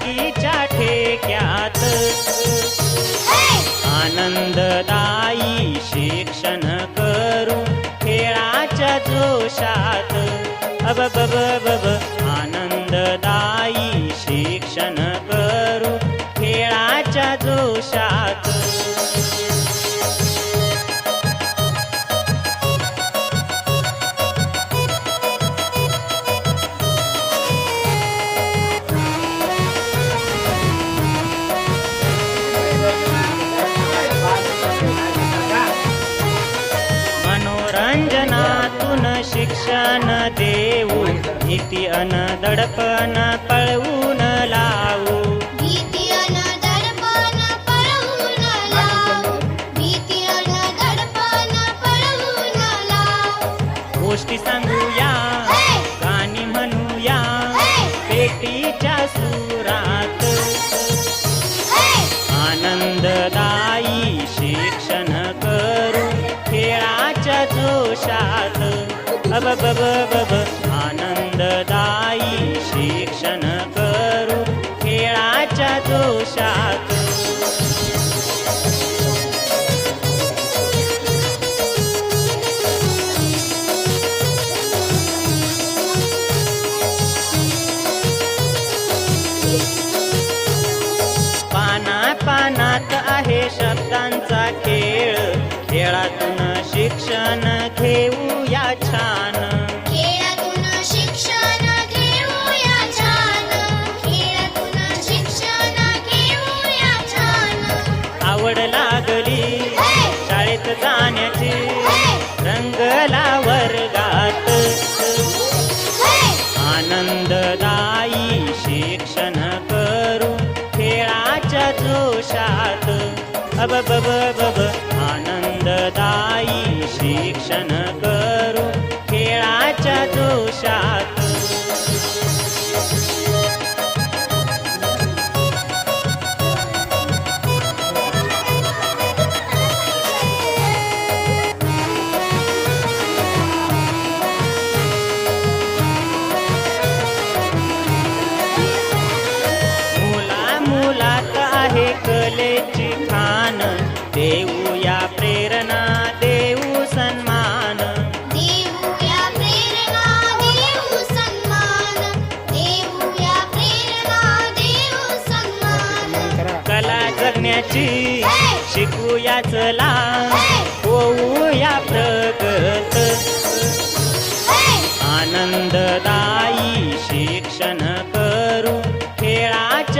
जिंदगीच्या ठेक्यात आनंददायी शिक्षण करू खेळाच्या जोशात अब बब बब आनंददायी शिक्षण करू खेळाच्या जोशात मनोरंजनातून शिक्षण देऊ भीती अन दडपण पळवून लावू भीती अन दडपण पळवून लावू भीती अन दडपण पळवून लावू गोष्टी सांगूया गाणी म्हणूया पेटीच्या सुरात आनंददायी शिक्षण करू खेळाच्या जोशात अब बब बब आनंददायी शिक्षण करू खेळाच्या जोशात पानात आहे शब्दांचा खेळ खेळातून शिक्षण घेऊया छान खेळातून शिक्षण घेऊया छान खेळातून शिक्षण घेऊया छान आवड लागली शाळेत जाण्याची रंगला वर्गात आनंददायी शिक्षण करू खेळाच्या जोशात अब बब बब आनंददायी शिक्षण करू खेळाच्या जोशात मुलात आहे कलेची खान देऊया प्रेरणा देऊ सन्मान देऊया प्रेरणा देऊ सन्मान देऊया प्रेरणा देऊ सन्मान कला जगण्याची शिकूया चला